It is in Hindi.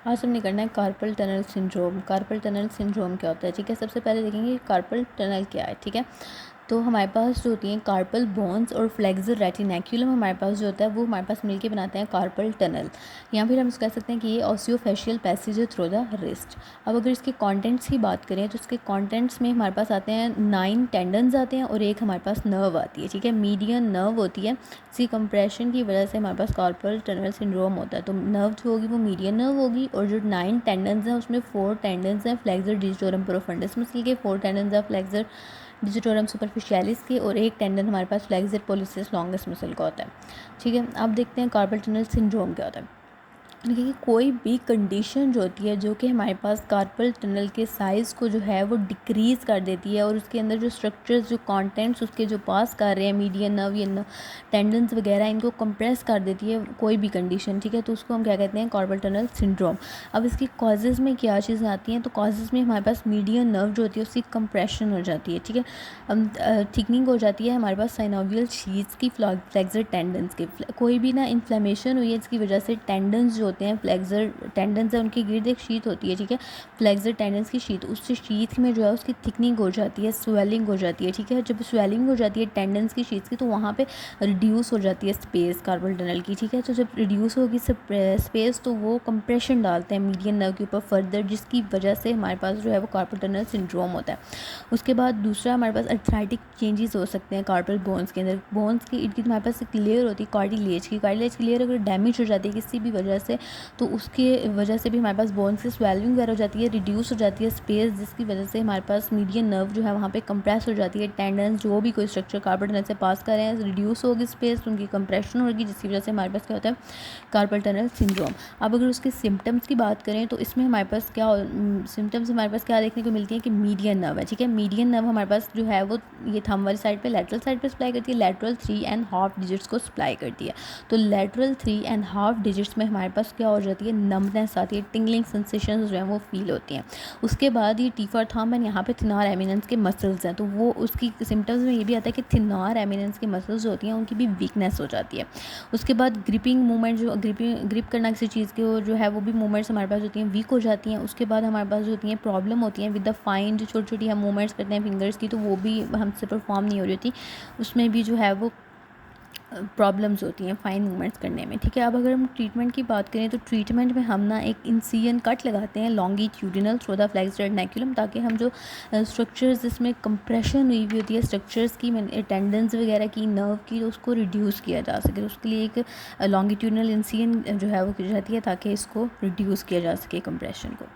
आज हमने करना है carpal tunnel syndrome. Carpal tunnel syndrome क्या होता है, ठीक है। सबसे पहले देखेंगे कार्पल टनल क्या है, ठीक है। तो हमारे पास जो होती हैं कार्पल बोन्स और फ्लेक्सर रेटिनैक्यूलम हमारे पास जो होता है वो हमारे पास मिलके बनाते हैं कार्पल टनल, या फिर हम कह सकते हैं कि ये ऑसियोफेशियल पैसेज है थ्रू द रिस्ट। अब अगर इसके कंटेंट्स की बात करें तो इसके कंटेंट्स में हमारे पास आते हैं 9 टेंडन्स आते हैं और एक हमारे पास नर्व आती है, ठीक है। मीडियन नर्व होती है, इसी कंप्रेशन की वजह से हमारे पास कार्पल टनल सिंड्रोम होता है। तो नर्व जो होगी वो मीडियन नर्व होगी, और जो 9 टेंडन्स हैं उसमें 4 टेंडन्स हैं फ्लेक्सर डिजिटोरम प्रोफंडस मसल के, 4 टेंडन्स हैं फ्लेक्सर डिजिटोरम सुपरफिशियलिस के, और एक टेंडन हमारे पास फ्लेक्सर पोलिसिस लॉन्गस मसल का होता है, ठीक है। अब देखते हैं कार्पल टनल सिंड्रोम क्या होता है। देखिए कोई भी कंडीशन जो होती है जो कि हमारे पास कार्पल टनल के साइज़ को जो है वो डिक्रीज़ कर देती है, और उसके अंदर जो स्ट्रक्चर्स जो कंटेंट्स उसके जो पास कर रहे हैं मीडियन नर्व या टेंडन्स वगैरह इनको कंप्रेस कर देती है कोई भी कंडीशन, ठीक है। तो उसको हम क्या कहते हैं, कार्पल टनल सिंड्रोम। अब इसकी कॉजेज़ में क्या चीज़ें आती हैं, तो कॉजेज़ में हमारे पास मीडियन नर्व जो होती है उसकी कंप्रेशन हो जाती है, ठीक है। थिकनिंग हो जाती है हमारे पास साइनोवियल शीट्स की फ्लेक्सर टेंडन्स की। कोई भी ना इन्फ्लेमेशन हुई है इसकी वजह से टेंडन्स जो होते हैं फ्लेक्सर टेंडन्स है उनकी गिर्द एक शीट होती है, ठीक है, फ्लेक्सर टेंडन्स की शीट, उस शीट में जो है उसकी थिकनिंग हो जाती है, स्वेलिंग हो जाती है, ठीक है। जब स्वेलिंग हो जाती है टेंडन्स की शीट्स की तो वहाँ पे रिड्यूस हो जाती है स्पेस कार्पल टनल की, ठीक है। तो जब रिड्यूस होगी स्पेस तो वो कंप्रेशन डालते हैं मीडियन नर्व के ऊपर फर्दर, जिसकी वजह से हमारे पास जो है वो कार्पल टनल सिंड्रोम होता है। उसके बाद दूसरा हमारे पास अर्थराइटिक चेंजेस हो सकते हैं कार्पल बोन्स के अंदर। बोन्स के इर्द गिर्द हमारे पास एक लेयर होती है कार्टिलेज की लेयर अगर डैमेज हो जाती है किसी भी वजह से तो उसके वजह से भी हमारे पास बोन्स की स्वेलिंग वगैरह हो जाती है, रिड्यूस हो जाती है स्पेस, जिसकी वजह से हमारे पास मीडियन नर्व जो है वहाँ पे कंप्रेस हो जाती है। टेंडन्स जो भी कोई स्ट्रक्चर कार्पल टनल से पास कर रहे हैं रिड्यूस होगी स्पेस, उनकी कंप्रेशन होगी, जिसकी वजह से हमारे पास क्या होता है, कार्पल टनल सिंड्रोम। अब अगर उसके सिम्टम्स की बात करें तो इसमें हमारे पास क्या सिम्टम्स हमारे पास क्या देखने को मिलती है कि मीडियन नर्व है, ठीक है। मीडियन नर्व हमारे पास जो है वो ये थंब वाली साइड पे लेटरल साइड पे सप्लाई करती है, लेटरल 3.5 डिजिट्स को सप्लाई करती है। तो लेटरल 3.5 डिजिट्स में हमारे पास क्या हो जाती है, नम्बनेस आती है, टिंगलिंग सेंसेशन जो है वो फील होती हैं। उसके बाद ये टीफर थंब एंड यहाँ पे थिनार एमिनेंस के मसल्स हैं, तो वो उसकी सिम्टम्स में ये भी आता है कि थिनार एमिनेंस के मसल्स जो होती हैं उनकी भी वीकनेस हो जाती है। उसके बाद ग्रिपिंग मूवमेंट जो ग्रिप करना किसी चीज़ के जो है वो भी मूवमेंट्स हमारे पास होती हैं वीक हो जाती हैं। उसके बाद हमारे पास जो होती हैं प्रॉब्लम होती हैं विद द फाइन, जो छोटी छोटी हम मूवमेंट्स करते हैं फिंगर्स की तो वो भी हमसे परफॉर्म नहीं हो रही होती, उसमें भी जो है वो प्रॉब्लम्स होती हैं फाइन मूवमेंट्स करने में, ठीक है। अब अगर हम ट्रीटमेंट की बात करें तो ट्रीटमेंट में हम ना एक इंसिजन कट लगाते हैं लॉन्गिट्यूडिनल थ्रू द फ्लेक्सर रेटिनैक्यूलम, ताकि हम जो स्ट्रक्चर्स जिसमें कंप्रेशन हुई हुई होती है स्ट्रक्चर्स की टेंडन्स वगैरह की नर्व की, तो उसको रिड्यूस किया जा सके। उसके लिए एक लॉन्गिट्यूडिनल इंसिजन जो है वो की जाती है ताकि इसको रिड्यूस किया जा सके कंप्रेशन को।